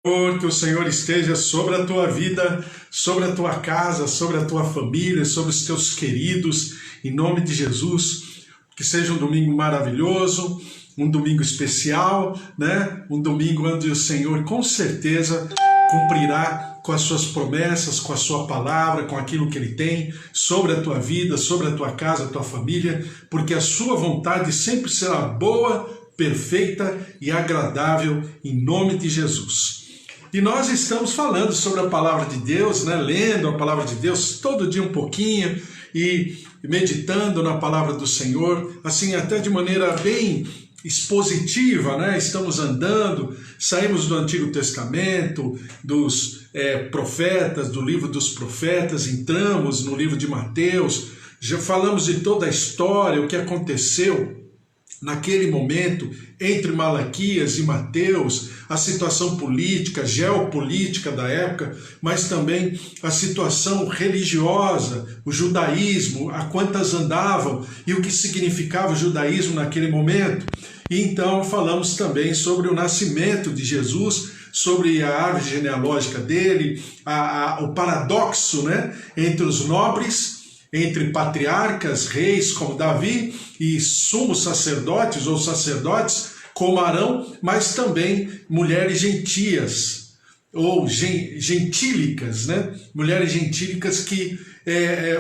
Que o Senhor esteja sobre a tua vida, sobre a tua casa, sobre a tua família, sobre os teus queridos, em nome de Jesus. Que seja um domingo maravilhoso, um domingo especial, né? Um domingo onde o Senhor com certeza cumprirá com as suas promessas, com a sua palavra, com aquilo que Ele tem sobre a tua vida, sobre a tua casa, a tua família, porque a sua vontade sempre será boa, perfeita e agradável em nome de Jesus. E nós estamos falando sobre a palavra de Deus, né? Lendo a palavra de Deus todo dia um pouquinho e meditando na palavra do Senhor, assim até de maneira bem expositiva, né? Estamos andando, saímos do Antigo Testamento, dos profetas, do livro dos profetas, entramos no livro de Mateus, já falamos de toda a história, o que aconteceu naquele momento, entre Malaquias e Mateus, a situação política, geopolítica da época, mas também a situação religiosa, o judaísmo, a quantas andavam e o que significava o judaísmo naquele momento. E então falamos também sobre o nascimento de Jesus, sobre a árvore genealógica dele, o paradoxo, né, entre os nobres, entre patriarcas, reis como Davi e sumos sacerdotes ou sacerdotes como Arão, mas também mulheres gentias ou gentílicas, né? Mulheres gentílicas que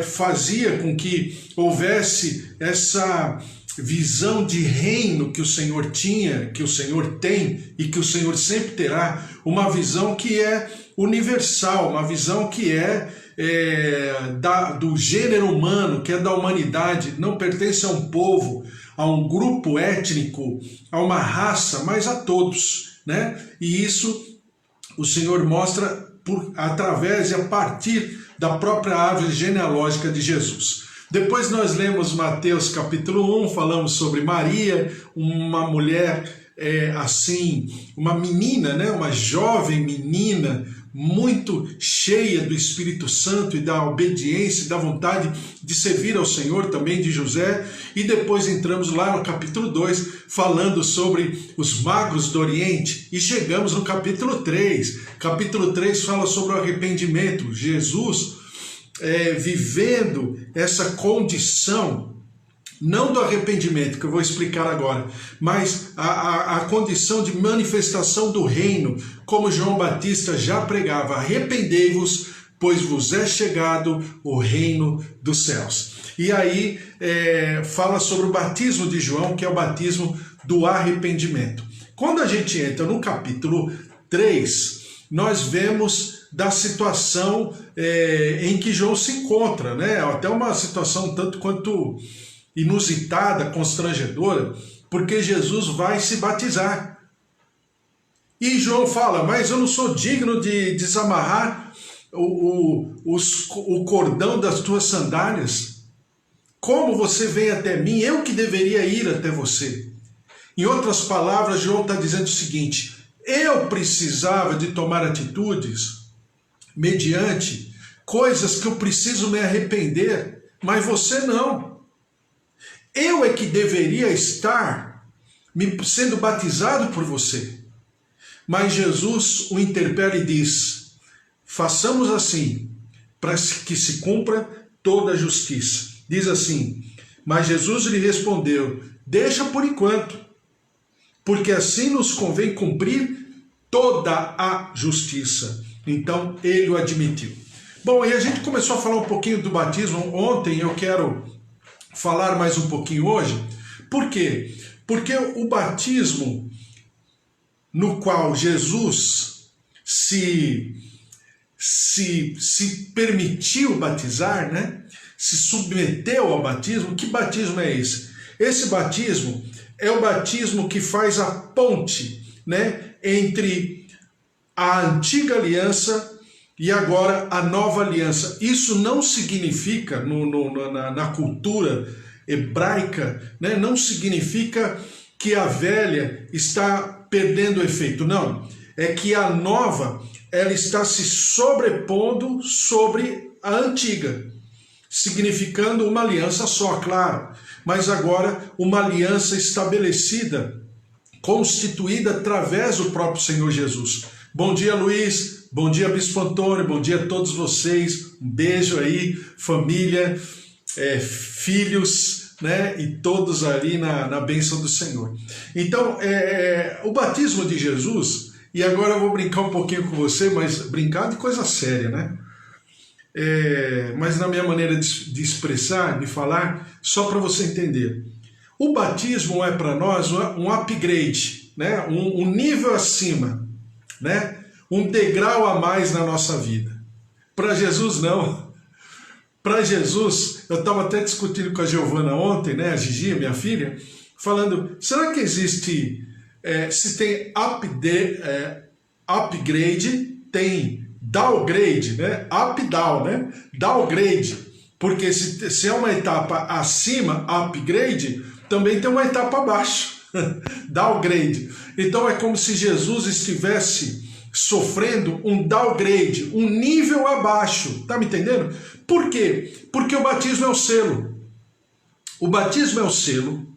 fazia com que houvesse essa visão de reino que o Senhor tinha, que o Senhor tem e que o Senhor sempre terá, uma visão que é universal, uma visão que do gênero humano, que é da humanidade, não pertence a um povo, a um grupo étnico, a uma raça, mas a todos, né? E isso o Senhor mostra através e a partir da própria árvore genealógica de Jesus. Depois nós lemos Mateus capítulo 1, falamos sobre Maria, uma mulher uma menina, né? Uma jovem menina, muito cheia do Espírito Santo e da obediência e da vontade de servir ao Senhor, também de José. E depois entramos lá no capítulo 2, falando sobre os magos do Oriente, e chegamos no capítulo 3. Capítulo 3 fala sobre o arrependimento. Jesus vivendo essa condição, não do arrependimento, que eu vou explicar agora, mas a condição de manifestação do reino, como João Batista já pregava: arrependei-vos, pois vos é chegado o reino dos céus. E aí fala sobre o batismo de João, que é o batismo do arrependimento. Quando a gente entra no capítulo 3, nós vemos da situação em que João se encontra, né? Até uma situação tanto quanto inusitada, constrangedora, porque Jesus vai se batizar. E João fala: mas eu não sou digno de desamarrar o cordão das tuas sandálias. Como você vem até mim? Eu que deveria ir até você. Em outras palavras, João está dizendo o seguinte: eu precisava de tomar atitudes mediante coisas que eu preciso me arrepender, mas você não. Eu é que deveria estar sendo batizado por você. Mas Jesus o interpela e diz: façamos assim, para que se cumpra toda a justiça. Diz assim: mas Jesus lhe respondeu: deixa por enquanto, porque assim nos convém cumprir toda a justiça. Então ele o admitiu. Bom, e a gente começou a falar um pouquinho do batismo ontem, eu quero falar mais um pouquinho hoje. Por quê? Porque o batismo no qual Jesus se permitiu batizar, né? Se submeteu ao batismo. Que batismo é esse? Esse batismo é o batismo que faz a ponte, né, entre a antiga aliança e agora a nova aliança. Isso não significa, na cultura hebraica, né, não significa que a velha está perdendo efeito. Não, é que a nova, ela está se sobrepondo sobre a antiga, significando uma aliança só, claro, mas agora uma aliança estabelecida, constituída através do próprio Senhor Jesus. Bom dia, Luiz. Bom dia, Bispo Antônio. Bom dia a todos vocês. Um beijo aí, família, filhos, né? E todos ali na bênção do Senhor. Então, o batismo de Jesus, e agora eu vou brincar um pouquinho com você, mas brincar de coisa séria, né? Mas na minha maneira de expressar, de falar, só para você entender. O batismo é para nós um upgrade, né? Um nível acima, né? Um degrau a mais na nossa vida. Para Jesus, não. Para Jesus, eu estava até discutindo com a Giovana ontem, né? A Gigi, minha filha, falando, será que existe, se tem upgrade, tem downgrade, né? Up, down, né? Downgrade. Porque se é uma etapa acima, upgrade, também tem uma etapa abaixo, downgrade. Então é como se Jesus estivesse sofrendo um downgrade, um nível abaixo, tá me entendendo? Por quê? Porque o batismo é o selo. O batismo é o selo.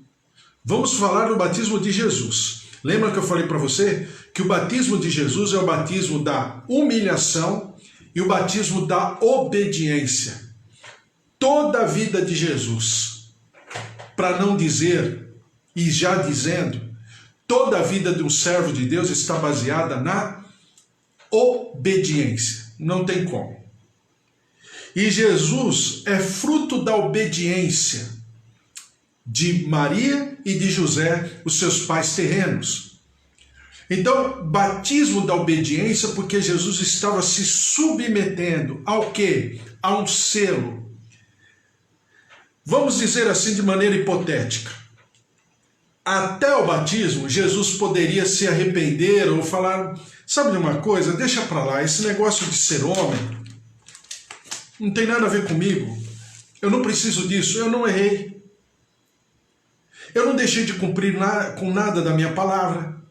Vamos falar do batismo de Jesus. Lembra que eu falei para você que o batismo de Jesus é o batismo da humilhação e o batismo da obediência. Toda a vida de Jesus, para não dizer, e já dizendo, toda a vida de um servo de Deus está baseada na obediência. Não tem como. E Jesus é fruto da obediência de Maria e de José, os seus pais terrenos. Então, batismo da obediência, porque Jesus estava se submetendo ao quê? A um selo. Vamos dizer assim de maneira hipotética. Até o batismo, Jesus poderia se arrepender ou falar, sabe de uma coisa, deixa para lá, esse negócio de ser homem não tem nada a ver comigo, eu não preciso disso, eu não errei. Eu não deixei de cumprir com nada da minha palavra.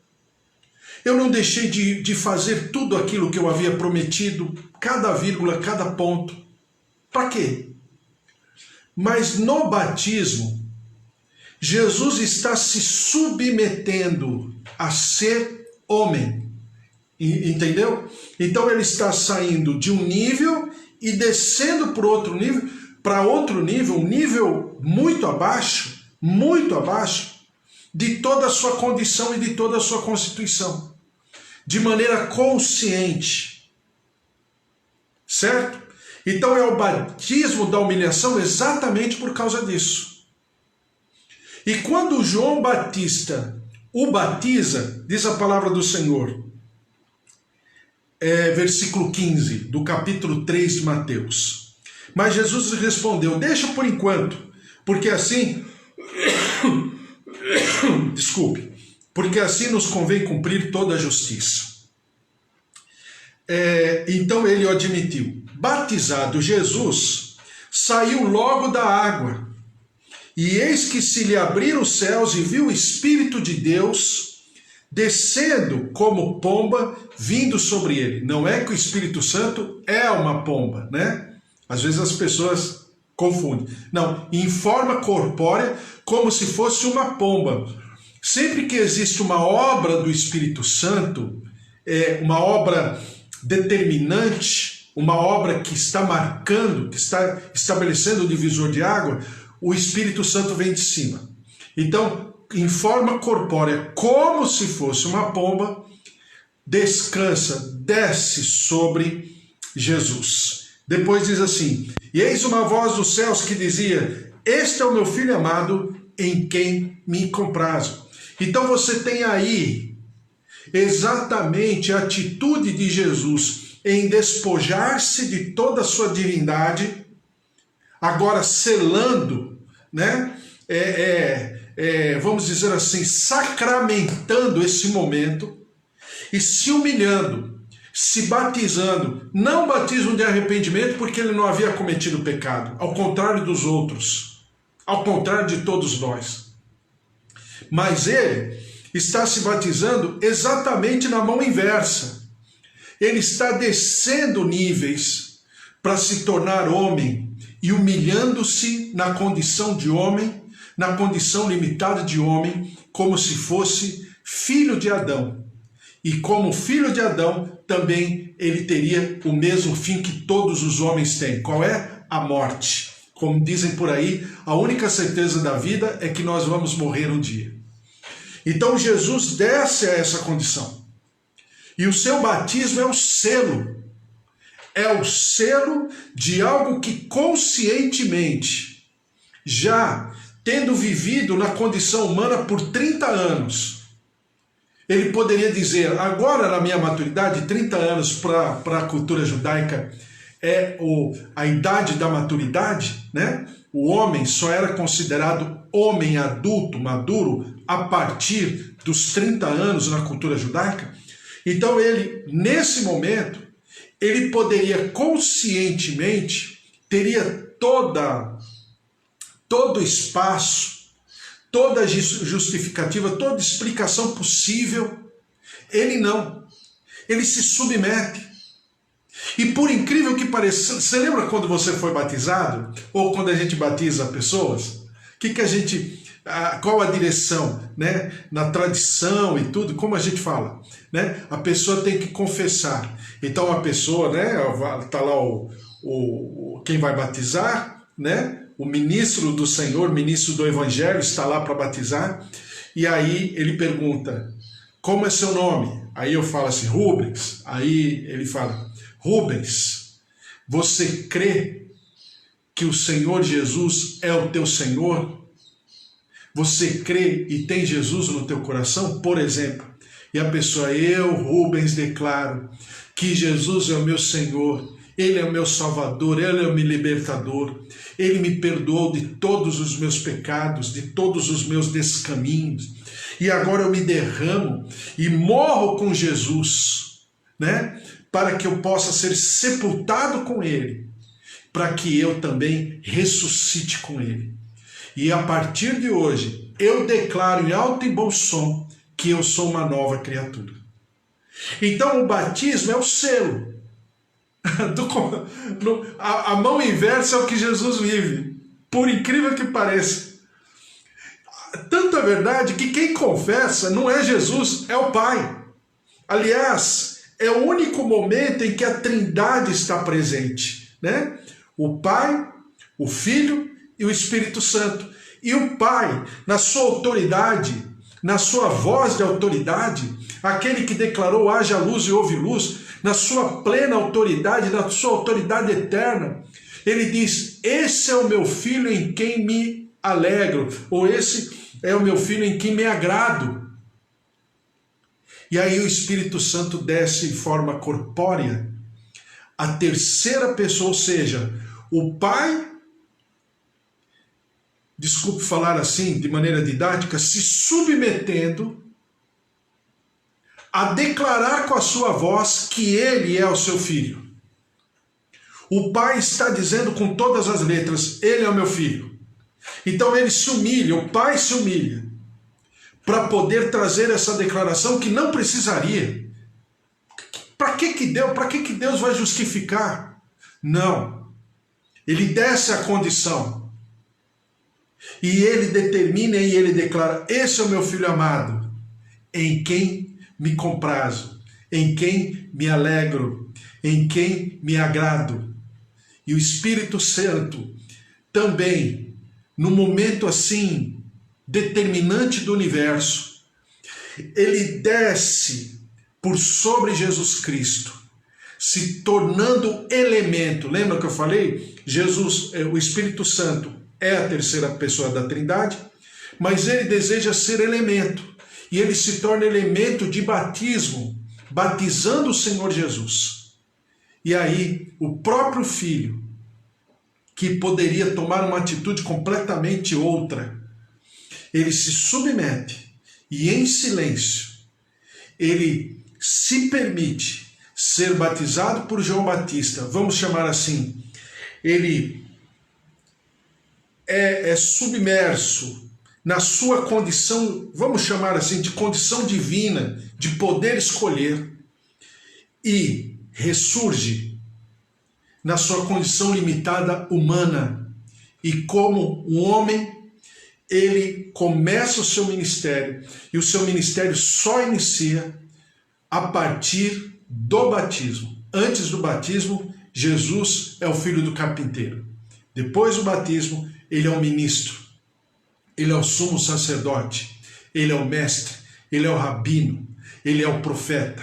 Eu não deixei de fazer tudo aquilo que eu havia prometido, cada vírgula, cada ponto. Para quê? Mas no batismo, Jesus está se submetendo a ser homem. Entendeu? Então ele está saindo de um nível e descendo para outro nível, um nível muito abaixo de toda a sua condição e de toda a sua constituição. De maneira consciente. Certo? Então é o batismo da humilhação exatamente por causa disso. E quando João Batista o batiza, diz a palavra do Senhor, versículo 15 do capítulo 3 de Mateus. Mas Jesus respondeu, deixa por enquanto, porque assim, porque assim nos convém cumprir toda a justiça. Então ele o admitiu. Batizado Jesus, saiu logo da água, e eis que se lhe abriram os céus e viu o Espírito de Deus descendo como pomba, vindo sobre ele. Não é que o Espírito Santo é uma pomba, né? Às vezes as pessoas confundem. Não, em forma corpórea, como se fosse uma pomba. Sempre que existe uma obra do Espírito Santo, uma obra determinante, uma obra que está marcando, que está estabelecendo o divisor de água, o Espírito Santo vem de cima. Então, em forma corpórea, como se fosse uma pomba, descansa, desce sobre Jesus. Depois diz assim, e eis uma voz dos céus que dizia, este é o meu filho amado, em quem me comprazo. Então você tem aí exatamente a atitude de Jesus em despojar-se de toda a sua divindade, agora selando, né? Vamos dizer assim, sacramentando esse momento e se humilhando, se batizando, não batismo de arrependimento porque ele não havia cometido pecado, ao contrário dos outros, ao contrário de todos nós. Mas ele está se batizando exatamente na mão inversa. Ele está descendo níveis para se tornar homem e humilhando-se na condição de homem, na condição limitada de homem, como se fosse filho de Adão. E como filho de Adão, também ele teria o mesmo fim que todos os homens têm. Qual é? A morte. Como dizem por aí, a única certeza da vida é que nós vamos morrer um dia. Então Jesus desce a essa condição. E o seu batismo é o selo. É o selo de algo que conscientemente, já tendo vivido na condição humana por 30 anos, ele poderia dizer, agora na minha maturidade, 30 anos para a cultura judaica é a idade da maturidade, né? O homem só era considerado homem adulto, maduro, a partir dos 30 anos na cultura judaica. Então ele, nesse momento, ele poderia conscientemente, teria todo espaço, toda justificativa, toda explicação possível. Ele não. Ele se submete. E por incrível que pareça, você lembra quando você foi batizado? Ou quando a gente batiza pessoas? Qual a direção, né? Na tradição e tudo, como a gente fala, né? A pessoa tem que confessar. Então a pessoa, né? Tá lá quem vai batizar, né? O ministro do Senhor, ministro do Evangelho, está lá para batizar. E aí ele pergunta, como é seu nome? Aí eu falo assim, Rubens. Aí ele fala, Rubens, você crê que o Senhor Jesus é o teu Senhor? Você crê e tem Jesus no teu coração? Por exemplo, e a pessoa, eu, Rubens, declaro que Jesus é o meu Senhor, Ele é o meu Salvador, Ele é o meu libertador, Ele me perdoou de todos os meus pecados, de todos os meus descaminhos, e agora eu me derramo e morro com Jesus, né? Para que eu possa ser sepultado com Ele, para que eu também ressuscite com Ele. E a partir de hoje, eu declaro em alto e bom som que eu sou uma nova criatura. Então o batismo é o selo. A mão inversa é o que Jesus vive. Por incrível que pareça. Tanto é verdade que quem confessa não é Jesus, é o Pai. Aliás, é o único momento em que a Trindade está presente, né? O Pai, o Filho e o Espírito Santo. E o Pai, na sua autoridade, na sua voz de autoridade, aquele que declarou haja luz e houve luz, na sua plena autoridade, na sua autoridade eterna, ele diz, esse é o meu filho em quem me alegro, ou esse é o meu filho em quem me agrado. E aí o Espírito Santo desce em forma corpórea, a terceira pessoa, ou seja, o Pai, desculpe falar assim de maneira didática, se submetendo a declarar com a sua voz que ele é o seu filho. O Pai está dizendo com todas as letras, ele é o meu filho. Então ele se humilha, o Pai se humilha, para poder trazer essa declaração que não precisaria. Para que Deus vai justificar? Não. Ele desce a condição. E ele determina e ele declara, esse é o meu filho amado, em quem me comprazo, em quem me alegro, em quem me agrado. E o Espírito Santo também, no momento assim, determinante do universo, ele desce por sobre Jesus Cristo, se tornando elemento. Lembra que eu falei? O Espírito Santo é a terceira pessoa da Trindade, mas ele deseja ser elemento. E ele se torna elemento de batismo, batizando o Senhor Jesus. E aí, o próprio Filho, que poderia tomar uma atitude completamente outra, ele se submete e em silêncio, ele se permite ser batizado por João Batista, vamos chamar assim, ele é submerso na sua condição, vamos chamar assim, de condição divina, de poder escolher, e ressurge na sua condição limitada humana. E como um homem, ele começa o seu ministério, e o seu ministério só inicia a partir do batismo. Antes do batismo, Jesus é o filho do carpinteiro. Depois do batismo, ele é o ministro, ele é o sumo sacerdote, ele é o mestre, ele é o rabino, ele é o profeta.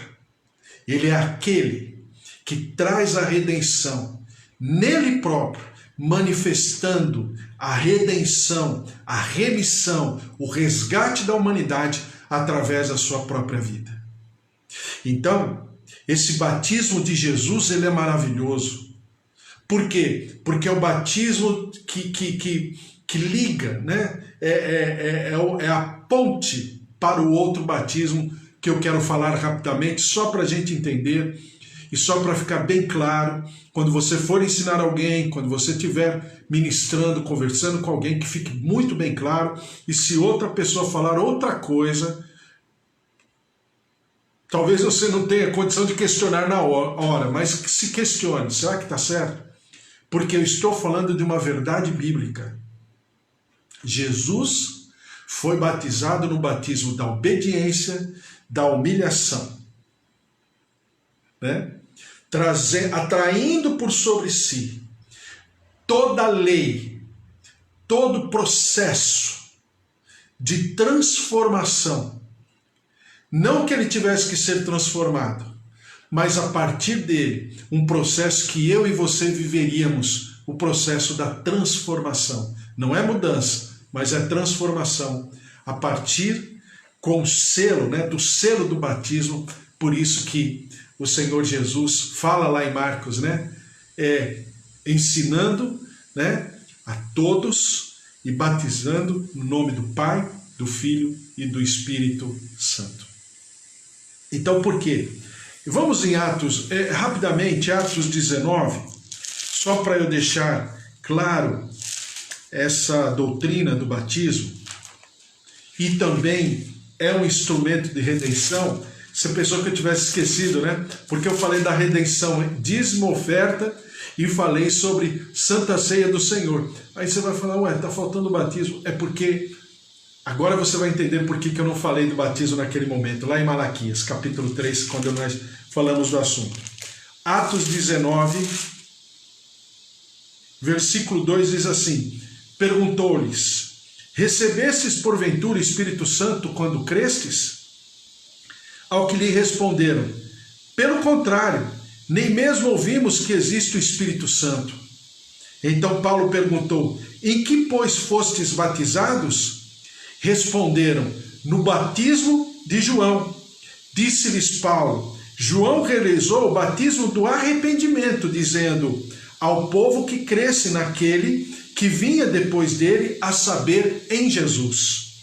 Ele é aquele que traz a redenção nele próprio, manifestando a redenção, a remissão, o resgate da humanidade através da sua própria vida. Então, esse batismo de Jesus, ele é maravilhoso. Por quê? Porque é o batismo que liga, né? É a ponte para o outro batismo que eu quero falar rapidamente, só para a gente entender e só para ficar bem claro, quando você for ensinar alguém, quando você estiver ministrando, conversando com alguém, que fique muito bem claro, e se outra pessoa falar outra coisa, talvez você não tenha condição de questionar na hora, mas se questione, será que está certo? Porque eu estou falando de uma verdade bíblica. Jesus foi batizado no batismo da obediência, da humilhação, né? Atraindo por sobre si toda a lei, todo o processo de transformação. Não que ele tivesse que ser transformado, mas a partir dele, um processo que eu e você viveríamos, o processo da transformação. Não é mudança, mas é transformação, a partir com o selo, né, do selo do batismo. Por isso que o Senhor Jesus fala lá em Marcos, né, ensinando, né, a todos e batizando no nome do Pai, do Filho e do Espírito Santo. Então, por quê? Vamos em Atos, rapidamente, Atos 19, só para eu deixar claro essa doutrina do batismo, e também é um instrumento de redenção. Se a pessoa que eu tivesse esquecido, né? Porque eu falei da redenção, dízimo, oferta, e falei sobre Santa Ceia do Senhor. Aí você vai falar, ué, tá faltando o batismo. É porque, agora você vai entender por que eu não falei do batismo naquele momento, lá em Malaquias, capítulo 3, quando nós falamos do assunto. Atos 19, versículo 2 diz assim, perguntou-lhes, recebestes porventura o Espírito Santo quando crestes? Ao que lhe responderam, pelo contrário, nem mesmo ouvimos que existe o Espírito Santo. Então Paulo perguntou, em que, pois, fostes batizados? Responderam, no batismo de João. Disse-lhes Paulo, João realizou o batismo do arrependimento, dizendo ao povo que cresce naquele que vinha depois dele, a saber, em Jesus.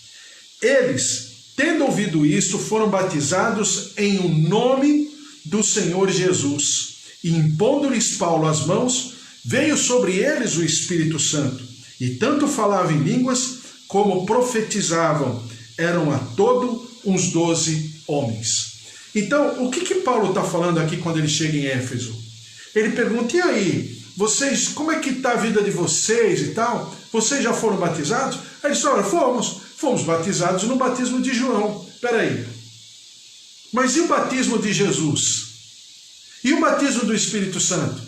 Eles, tendo ouvido isto, foram batizados em o nome do Senhor Jesus. E impondo-lhes Paulo as mãos, veio sobre eles o Espírito Santo. E tanto falavam em línguas, como profetizavam. Eram a todo uns 12 homens. Então, o que Paulo está falando aqui quando ele chega em Éfeso? Ele pergunta, e aí, vocês, como é que está a vida de vocês e tal? Vocês já foram batizados? Aí eles falaram, fomos batizados no batismo de João. Espera aí. Mas e o batismo de Jesus? E o batismo do Espírito Santo?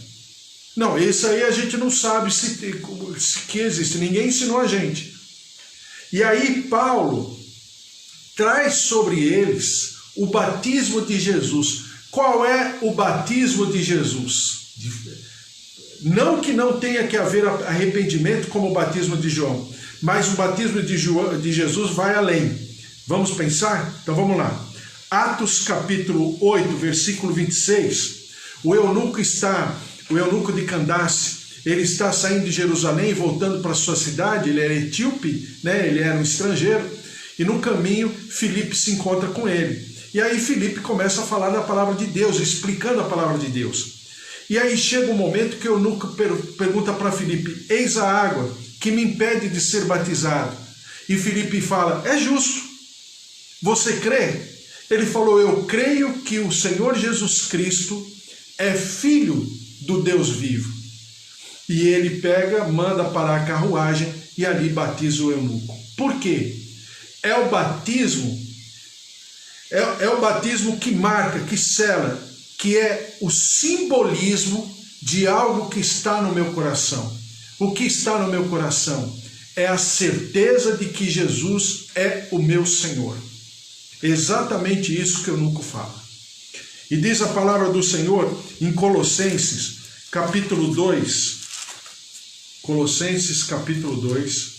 Não, esse aí a gente não sabe que existe, ninguém ensinou a gente. E aí Paulo traz sobre eles o batismo de Jesus. Qual é o batismo de Jesus? Não que não tenha que haver arrependimento como o batismo de João, mas o batismo de Jesus vai além. Vamos pensar? Então vamos lá. Atos capítulo 8, versículo 26. O eunuco de Candace, ele está saindo de Jerusalém e voltando para sua cidade. Ele era etíope, né? Ele era um estrangeiro, e no caminho Filipe se encontra com ele. E aí Filipe começa a falar da palavra de Deus, explicando a palavra de Deus. E aí chega um momento que o eunuco pergunta para Filipe, eis a água que me impede de ser batizado. E Filipe fala, é justo, você crê? Ele falou, eu creio que o Senhor Jesus Cristo é filho do Deus vivo. E ele manda parar a carruagem e ali batiza o eunuco. Por quê? É o batismo que marca, que sela que é o simbolismo de algo que está no meu coração. O que está no meu coração é a certeza de que Jesus é o meu Senhor. Exatamente isso que o Eunuco fala. E diz a palavra do Senhor em Colossenses, capítulo 2. Colossenses, capítulo 2.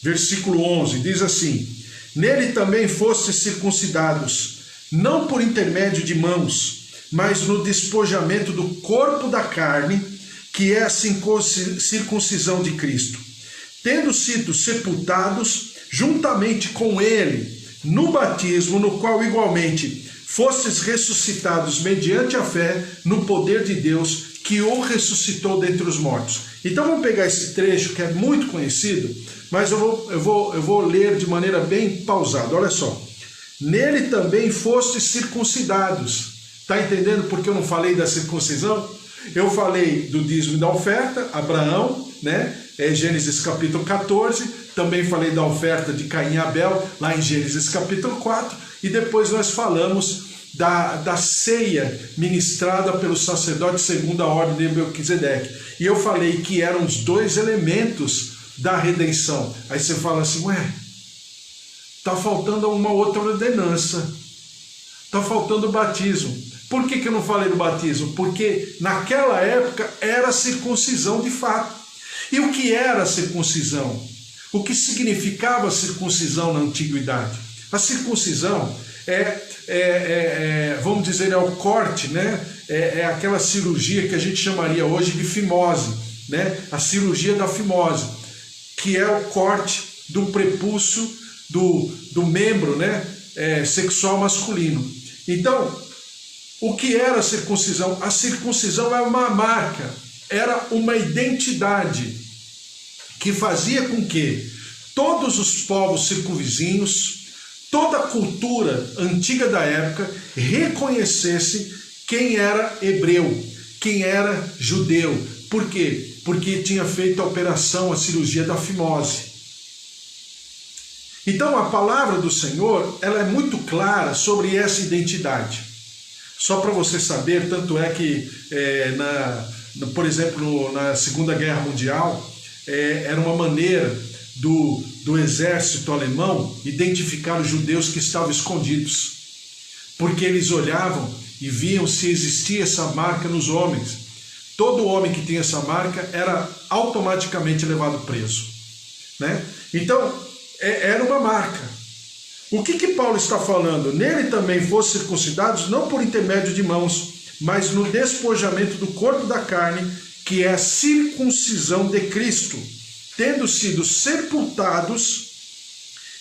Versículo 11, diz assim: Nele também fostes circuncidados, não por intermédio de mãos, mas no despojamento do corpo da carne, que é a circuncisão de Cristo, tendo sido sepultados juntamente com ele no batismo, no qual igualmente fostes ressuscitados mediante a fé no poder de Deus que o ressuscitou dentre os mortos. Então vamos pegar esse trecho que é muito conhecido, mas eu vou ler de maneira bem pausada. Olha só. Nele também fostes circuncidados. Está entendendo por que eu não falei da circuncisão? Eu falei do dízimo e da oferta, Abraão, né? Gênesis capítulo 14. Também falei da oferta de Caim e Abel, lá em Gênesis capítulo 4. E depois nós falamos da ceia ministrada pelo sacerdote segundo a ordem de Melquisedeque. E eu falei que eram os dois elementos da redenção. Aí você fala assim, está faltando uma outra ordenança. Está faltando o batismo. Por que eu não falei do batismo? Porque naquela época era circuncisão de fato. E o que era a circuncisão? O que significava a circuncisão na antiguidade? A circuncisão vamos dizer, é o corte, né? É aquela cirurgia que a gente chamaria hoje de fimose, né? A cirurgia da fimose, que é o corte do prepúcio do membro, né? Sexual masculino. Então, o que era a circuncisão? A circuncisão é uma marca, era uma identidade que fazia com que todos os povos circunvizinhos, toda a cultura antiga da época reconhecesse quem era hebreu, quem era judeu. Por quê? Porque tinha feito a operação, a cirurgia da fimose. Então a palavra do Senhor, ela é muito clara sobre essa identidade. Só para você saber, tanto é que, por exemplo, na Segunda Guerra Mundial, era uma maneira do exército alemão identificar os judeus que estavam escondidos. Porque eles olhavam e viam se existia essa marca nos homens. Todo homem que tinha essa marca era automaticamente levado preso, né? Então, era uma marca. O que Paulo está falando? Nele também fossem circuncidados, não por intermédio de mãos, mas no despojamento do corpo da carne, que é a circuncisão de Cristo, tendo sido sepultados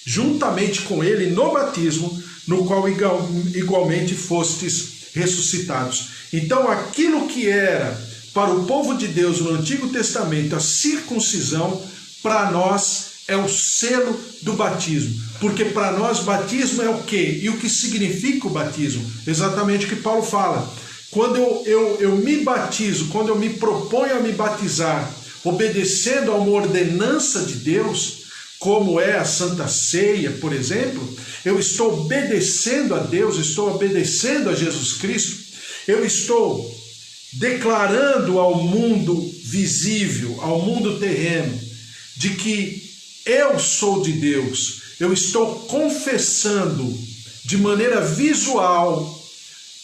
juntamente com ele no batismo, no qual igualmente fostes ressuscitados. Então, aquilo que era para o povo de Deus no Antigo Testamento, a circuncisão, para nós é o selo do batismo. Porque para nós batismo é o quê? E o que significa o batismo? Exatamente o que Paulo fala. Quando eu me batizo, quando eu me proponho a me batizar, obedecendo a uma ordenança de Deus, como é a Santa Ceia, por exemplo, eu estou obedecendo a Deus, estou obedecendo a Jesus Cristo, eu estou declarando ao mundo visível, ao mundo terreno, de que eu sou de Deus. Eu estou confessando de maneira visual,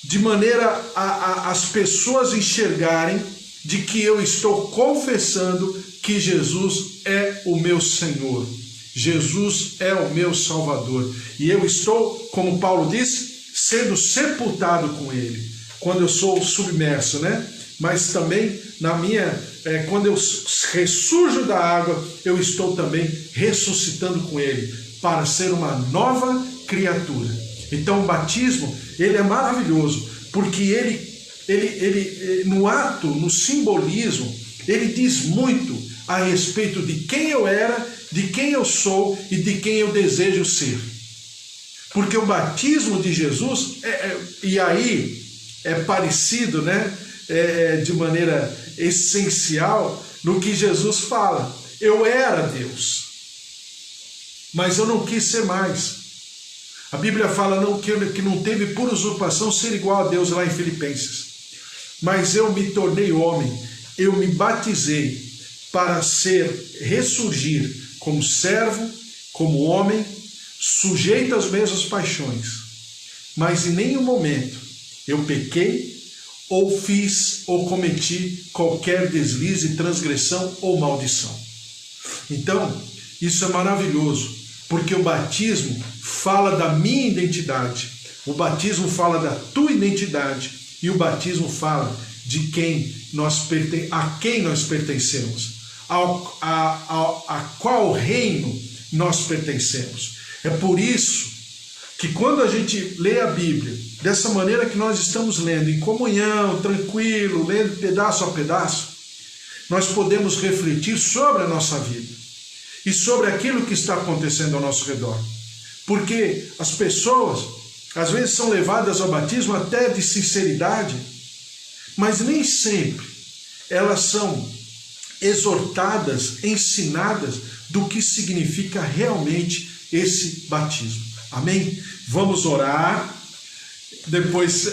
de maneira as pessoas enxergarem de que eu estou confessando que Jesus é o meu Senhor. Jesus é o meu Salvador. E eu estou, como Paulo disse, sendo sepultado com Ele. Quando eu sou submerso, né? Mas também quando eu ressurjo da água, eu estou também ressuscitando com Ele, para ser uma nova criatura. Então o batismo, ele é maravilhoso, porque ele no ato, no simbolismo, ele diz muito a respeito de quem eu era, de quem eu sou e de quem eu desejo ser. Porque o batismo de Jesus, e aí é parecido, né? De maneira essencial no que Jesus fala. Eu era Deus. mas eu não quis ser mais. A Bíblia fala que não teve por usurpação ser igual a Deus lá em Filipenses. Mas eu me tornei homem, eu me batizei para ressurgir como servo, como homem, sujeito às mesmas paixões. Mas em nenhum momento eu pequei, ou fiz, ou cometi qualquer deslize, transgressão ou maldição. Então, isso é maravilhoso, porque o batismo fala da minha identidade, o batismo fala da tua identidade, e o batismo fala de a quem nós pertencemos, a qual reino nós pertencemos. É por isso que quando a gente lê a Bíblia dessa maneira que nós estamos lendo, em comunhão, tranquilo, lendo pedaço a pedaço, nós podemos refletir sobre a nossa vida e sobre aquilo que está acontecendo ao nosso redor. Porque as pessoas, às vezes, são levadas ao batismo até de sinceridade, mas nem sempre elas são exortadas, ensinadas do que significa realmente esse batismo. Amém? Vamos orar. Depois,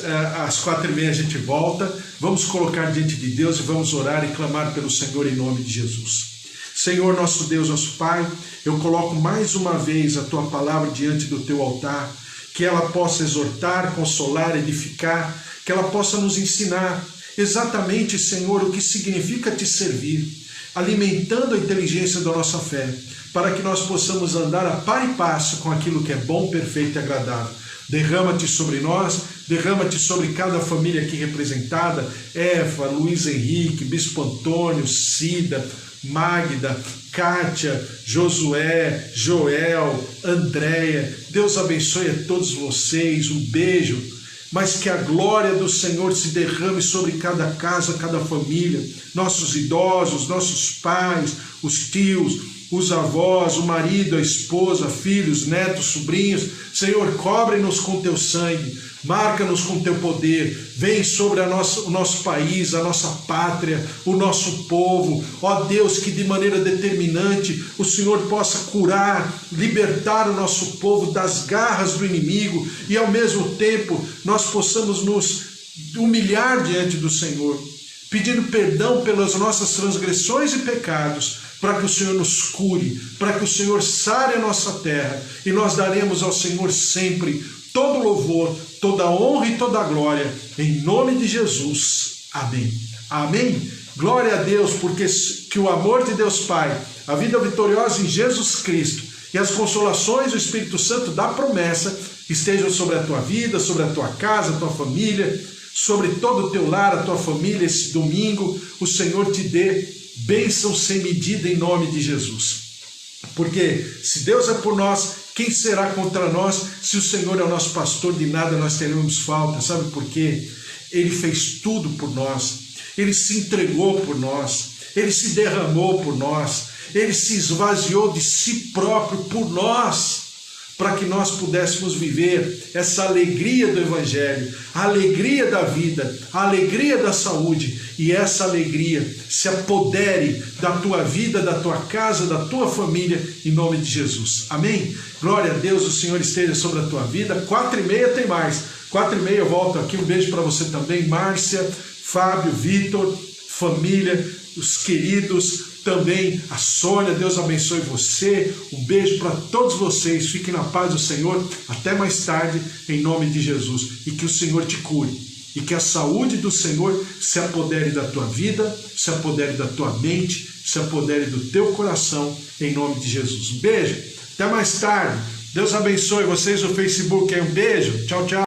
às 4h30, a gente volta. Vamos colocar diante de Deus e vamos orar e clamar pelo Senhor em nome de Jesus. Senhor, nosso Deus, nosso Pai, eu coloco mais uma vez a Tua palavra diante do Teu altar, que ela possa exortar, consolar, edificar, que ela possa nos ensinar exatamente, Senhor, o que significa Te servir, alimentando a inteligência da nossa fé, para que nós possamos andar a par e passo com aquilo que é bom, perfeito e agradável. Derrama-te sobre nós, derrama-te sobre cada família aqui representada, Eva, Luiz Henrique, Bispo Antônio, Cida, Magda, Kátia, Josué, Joel, Andréia. Deus abençoe a todos vocês, um beijo, mas que a glória do Senhor se derrame sobre cada casa, cada família, nossos idosos, nossos pais, os tios, os avós, o marido, a esposa, filhos, netos, sobrinhos. Senhor, cobre-nos com Teu sangue, marca-nos com Teu poder, vem sobre o nosso país, a nossa pátria, o nosso povo. Ó Deus, que de maneira determinante o Senhor possa curar, libertar o nosso povo das garras do inimigo e ao mesmo tempo nós possamos nos humilhar diante do Senhor, pedindo perdão pelas nossas transgressões e pecados, para que o Senhor nos cure, para que o Senhor sare a nossa terra, e nós daremos ao Senhor sempre todo louvor, toda honra e toda glória, em nome de Jesus. Amém. Amém. Glória a Deus, porque que o amor de Deus Pai, a vida vitoriosa em Jesus Cristo e as consolações do Espírito Santo da promessa estejam sobre a tua vida, sobre a tua casa, a tua família, sobre todo o teu lar, a tua família. Esse domingo o Senhor te dê bênção sem medida em nome de Jesus. Porque se Deus é por nós, quem será contra nós? Se o Senhor é o nosso pastor, de nada nós teremos falta. Sabe por quê? Ele fez tudo por nós. Ele se entregou por nós. Ele se derramou por nós. Ele se esvaziou de si próprio por nós, para que nós pudéssemos viver essa alegria do Evangelho, a alegria da vida, a alegria da saúde, e essa alegria se apodere da tua vida, da tua casa, da tua família, em nome de Jesus. Amém? Glória a Deus, o Senhor esteja sobre a tua vida. 4h30 tem mais. 4h30 eu volto aqui. Um beijo para você também, Márcia, Fábio, Vitor, família, os queridos, também a Sônia. Deus abençoe você. Um beijo para todos vocês. Fiquem na paz do Senhor. Até mais tarde, em nome de Jesus. E que o Senhor te cure. E que a saúde do Senhor se apodere da tua vida, se apodere da tua mente, se apodere do teu coração, em nome de Jesus. Um beijo. Até mais tarde. Deus abençoe vocês no Facebook. Um beijo. Tchau, tchau.